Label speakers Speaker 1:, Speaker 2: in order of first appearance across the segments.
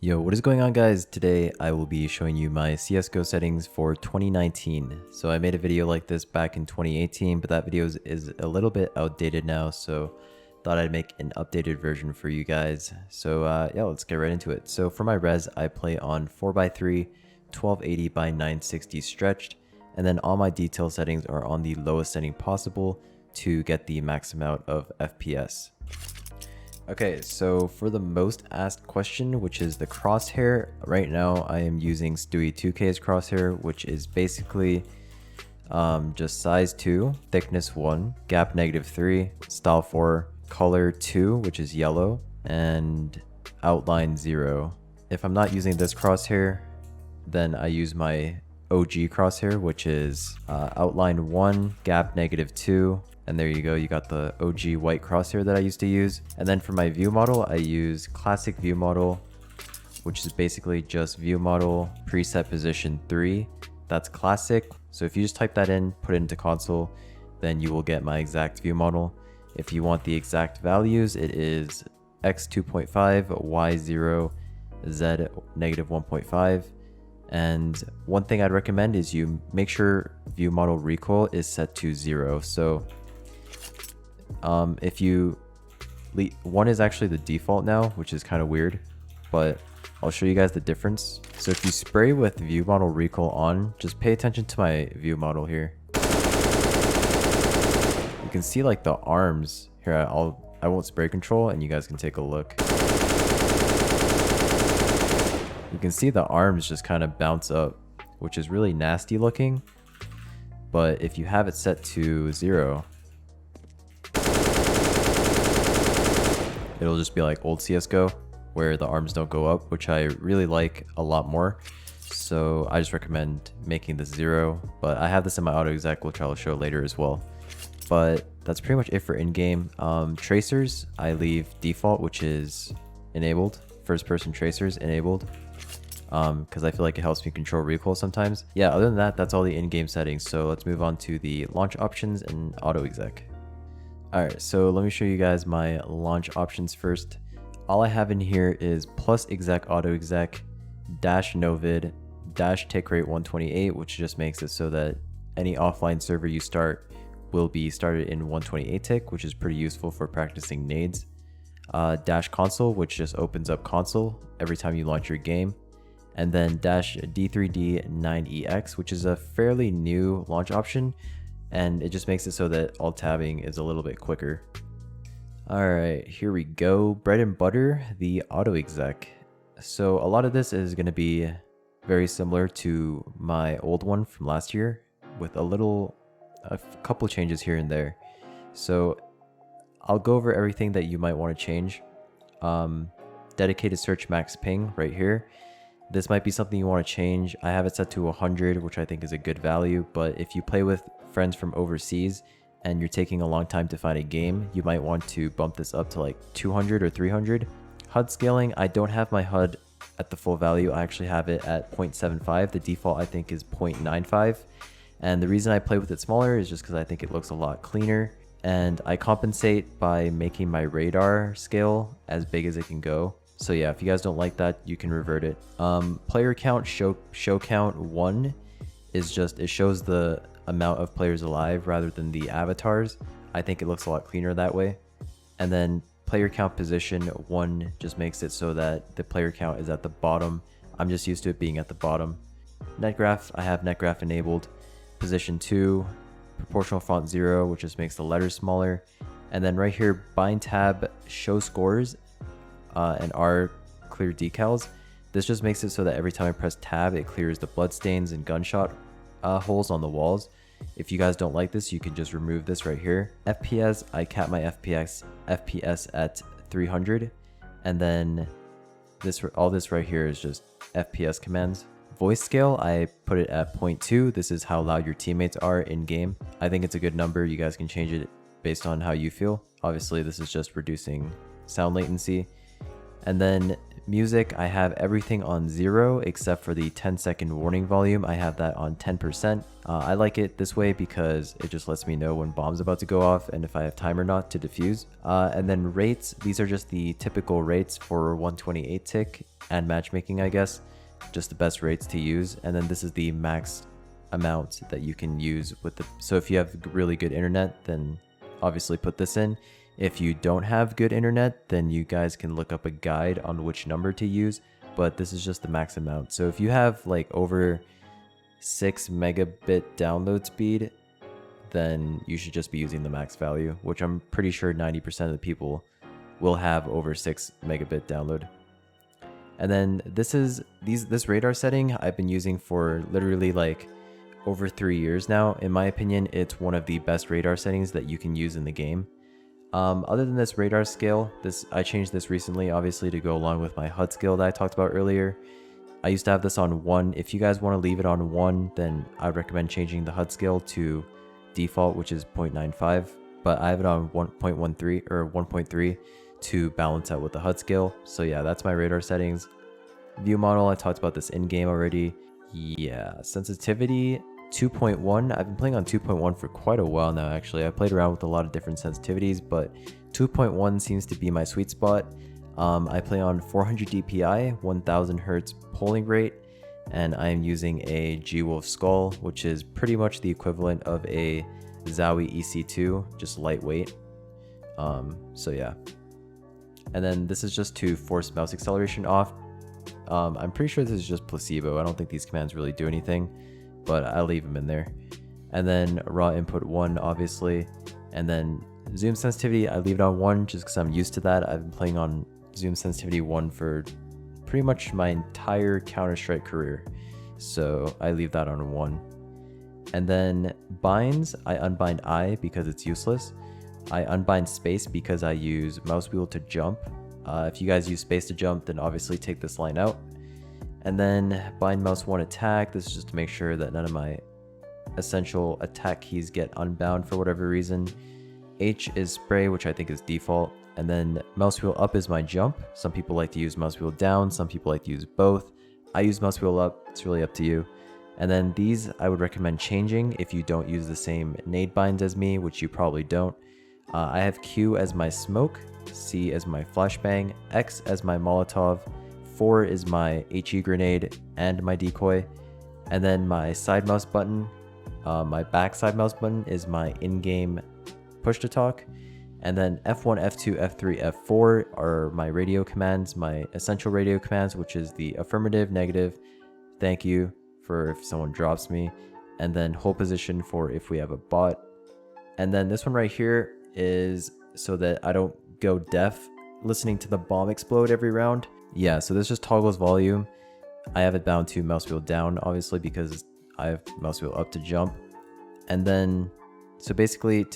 Speaker 1: Yo, what is going on guys? Today I will be showing you my CSGO settings for 2019. So I made a video like this back in 2018, but that video is a little bit outdated now, so thought I'd make an updated version for you guys. So yeah, let's get right into it. So for my res, I play on 4x3, 1280 by 960 stretched, and then all my detail settings are on the lowest setting possible to get the max amount of FPS. Okay, so for the most asked question, which is the crosshair, right now I am using Stewie 2K's crosshair, which is basically just size 2, thickness 1, gap -3, style 4, color 2, which is yellow, and outline 0. If I'm not using this crosshair, then I use my OG crosshair, which is outline 1, gap -2, and there you go, you got the OG white crosshair that I used to use. And then for my view model, I use classic view model, which is basically just view model preset position 3. That's classic. So if you just type that in, put it into console, then you will get my exact view model. If you want the exact values, it is X 2.5, Y 0, Z -1.5. And one thing I'd recommend is you make sure view model recoil is set to 0. So if you 1 is actually the default now, which is kind of weird, but I'll show you guys the difference. So if you spray with view model recoil on, just pay attention to my view model here. You can see like the arms here. I won't spray control and you guys can take a look. You can see the arms just kind of bounce up, which is really nasty looking. But if you have it set to 0, it'll just be like old CSGO where the arms don't go up, which I really like a lot more. So I just recommend making this 0, but I have this in my auto exec, which I'll show later as well. But that's pretty much it for in-game. Tracers, I leave default, which is enabled. First person tracers enabled, because I feel like it helps me control recoil sometimes. Yeah, other than that, that's all the in-game settings. So let's move on to the launch options and auto exec. Alright, so let me show you guys my launch options first. All I have in here is plus exec auto exec, dash novid, dash tick rate 128, which just makes it so that any offline server you start will be started in 128 tick, which is pretty useful for practicing nades. Dash console, which just opens up console every time you launch your game. And then dash D3D9EX, which is a fairly new launch option, and it just makes it so that alt tabbing is a little bit quicker. Alright, here we go. Bread and butter, the auto exec. So a lot of this is going to be very similar to my old one from last year, with a couple changes here and there. So I'll go over everything that you might want to change. Dedicated search max ping right here. This might be something you want to change. I have it set to 100, which I think is a good value, but if you play with friends from overseas and you're taking a long time to find a game, you might want to bump this up to like 200 or 300. HUD scaling, I don't have my HUD at the full value. I actually have it at 0.75. The default I think is 0.95. And the reason I play with it smaller is just because I think it looks a lot cleaner. And I compensate by making my radar scale as big as it can go. So yeah, if you guys don't like that, you can revert it. Player count, show count 1 is just, it shows the amount of players alive rather than the avatars. I think it looks a lot cleaner that way. And then player count position 1 just makes it so that the player count is at the bottom. I'm just used to it being at the bottom. Net graph, I have net graph enabled. Position 2, proportional font 0, which just makes the letters smaller. And then right here, bind tab, show scores, and R clear decals. This just makes it so that every time I press tab, it clears the bloodstains and gunshot holes on the walls. If you guys don't like this, you can just remove this right here. FPS, I cap my FPS at 300, and then all this right here is just FPS commands. Voice scale, I put it at 0.2. This is how loud your teammates are in game. I think it's a good number. You guys can change it based on how you feel. Obviously, this is just reducing sound latency. And then Music, I have everything on 0 except for the 10-second warning volume. I have that on 10%. I like it this way because it just lets me know when bomb's about to go off and if I have time or not to defuse. And then rates, these are just the typical rates for 128 tick and matchmaking, I guess. Just the best rates to use. And then this is the max amount that you can use with the... So if you have really good internet, then obviously put this in. If you don't have good internet, then you guys can look up a guide on which number to use, but this is just the max amount. So if you have like over 6 megabit download speed, then you should just be using the max value, which I'm pretty sure 90% of the people will have over 6 megabit download. And then this radar setting I've been using for literally like over 3 years now. In my opinion, it's one of the best radar settings that you can use in the game. Other than this radar scale, I changed this recently, obviously, to go along with my HUD scale that I talked about earlier. I used to have this on 1. If you guys want to leave it on 1, then I would recommend changing the HUD scale to default, which is 0.95. But I have it on 1.13 or 1.3 to balance out with the HUD scale. So yeah, that's my radar settings. View model, I talked about this in-game already. Yeah, sensitivity 2.1. I've been playing on 2.1 for quite a while now, actually. I played around with a lot of different sensitivities, but 2.1 seems to be my sweet spot. I play on 400 DPI, 1000 Hertz polling rate, and I am using a G-Wolf Skull, which is pretty much the equivalent of a Zowie EC2, just lightweight. So yeah. And then this is just to force mouse acceleration off. I'm pretty sure this is just placebo. I don't think these commands really do anything, but I'll leave them in there. And then raw input 1, obviously. And then zoom sensitivity, I leave it on 1 just because I'm used to that. I've been playing on zoom sensitivity 1 for pretty much my entire Counter-Strike career. So I leave that on 1. And then binds, I unbind I because it's useless. I unbind space because I use mouse wheel to jump. If you guys use space to jump, then obviously take this line out. And then bind mouse 1 attack. This is just to make sure that none of my essential attack keys get unbound for whatever reason. H is spray, which I think is default. And then mouse wheel up is my jump. Some people like to use mouse wheel down. Some people like to use both. I use mouse wheel up. It's really up to you. And then these I would recommend changing if you don't use the same nade binds as me, which you probably don't. I have Q as my smoke, C as my flashbang, X as my Molotov, 4 is my HE grenade and my decoy, and then my side mouse button, my back side mouse button is my in-game push to talk, and then F1, F2, F3, F4 are my radio commands, my essential radio commands, which is the affirmative, negative, thank you for if someone drops me, and then hold position for if we have a bot. And then this one right here is so that I don't go deaf listening to the bomb explode every round. Yeah, so this just toggles volume. I have it bound to mouse wheel down, obviously, because I have mouse wheel up to jump. And then, so basically,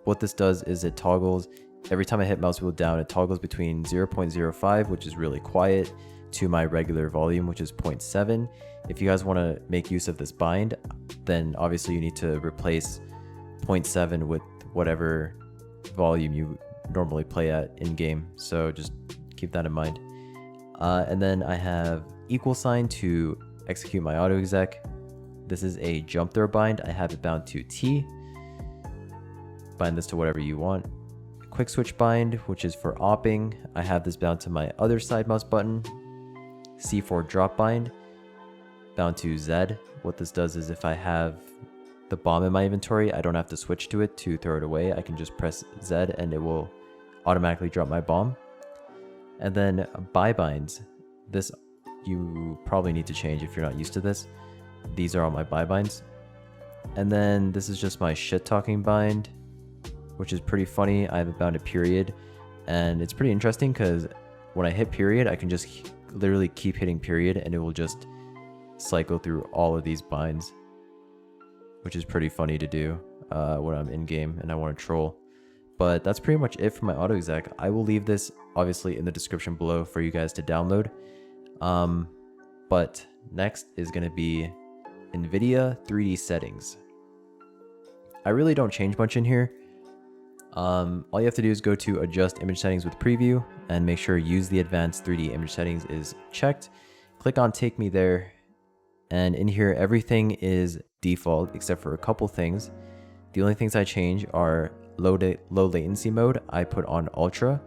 Speaker 1: what this does is it toggles, every time I hit mouse wheel down, it toggles between 0.05, which is really quiet, to my regular volume, which is 0.7. If you guys want to make use of this bind, then obviously you need to replace 0.7 with whatever volume you normally play at in game, so just keep that in mind. And then I have equal sign to execute my auto exec. This is a jump throw bind. I have it bound to T. Bind this to whatever you want. Quick switch bind, which is for opping. I have this bound to my other side mouse button. C4 drop bind, bound to Z. What this does is if I have the bomb in my inventory, I don't have to switch to it to throw it away. I can just press Z and it will automatically drop my bomb. And then buy binds. This you probably need to change if you're not used to this. These are all my buy binds. And then this is just my shit talking bind, which is pretty funny. I have it bound to period, and it's pretty interesting because when I hit period, I can just literally keep hitting period and it will just cycle through all of these binds, which is pretty funny to do when I'm in game and I want to troll. But that's pretty much it for my auto exec. I will leave this obviously in the description below for you guys to download. But next is going to be NVIDIA 3D settings. I really don't change much in here. All you have to do is go to adjust image settings with preview and make sure use the advanced 3D image settings is checked. Click on take me there, and in here everything is default except for a couple things. The only things I change are low latency mode I put on ultra.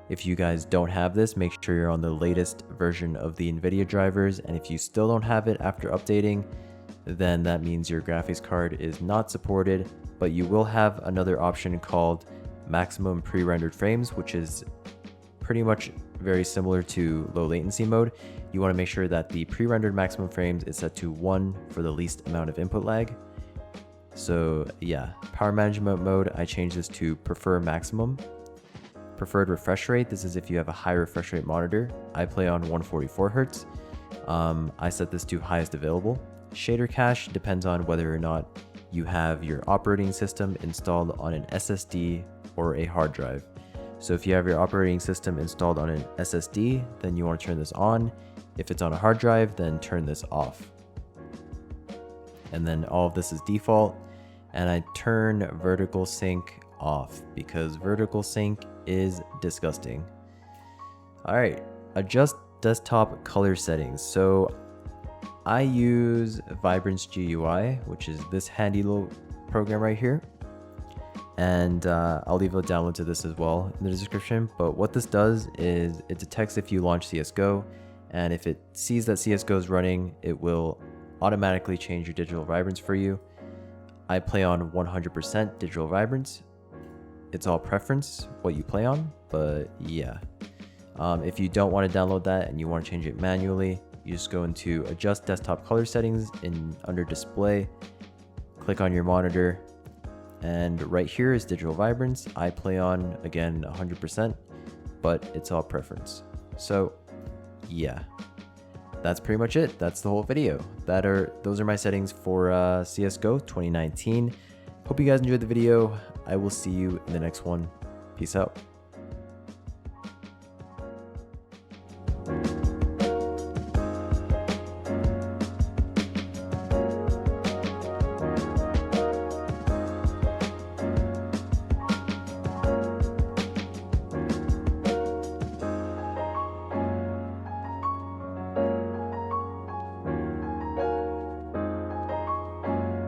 Speaker 1: If you guys don't have this, make sure you're on the latest version of the NVIDIA drivers, and if you still don't have it after updating, then that means your graphics card is not supported, but you will have another option called maximum pre-rendered frames, which is pretty much very similar to low latency mode. You want to make sure that the pre-rendered maximum frames is set to 1 for the least amount of input lag. So yeah, power management mode, I changed this to prefer maximum. Preferred refresh rate, this is if you have a high refresh rate monitor. I play on 144 Hz. I set this to highest available. Shader cache depends on whether or not you have your operating system installed on an SSD or a hard drive. So if you have your operating system installed on an SSD, then you want to turn this on. If it's on a hard drive, then turn this off. And then all of this is default. And I turn vertical sync off because vertical sync is disgusting. All right, adjust desktop color settings. So I use Vibrance GUI, which is this handy little program right here. And I'll leave a download to this as well in the description. But what this does is it detects if you launch CSGO, and if it sees that CSGO is running, it will automatically change your digital vibrance for you. I play on 100% digital vibrance. It's all preference, what you play on, but yeah. If you don't want to download that and you want to change it manually, you just go into adjust desktop color settings under display, click on your monitor, and right here is digital vibrance. I play on, again, 100%, but it's all preference. So yeah, that's pretty much it. That's the whole video. Those are my settings for CSGO 2019. Hope you guys enjoyed the video. I will see you in the next one. Peace out.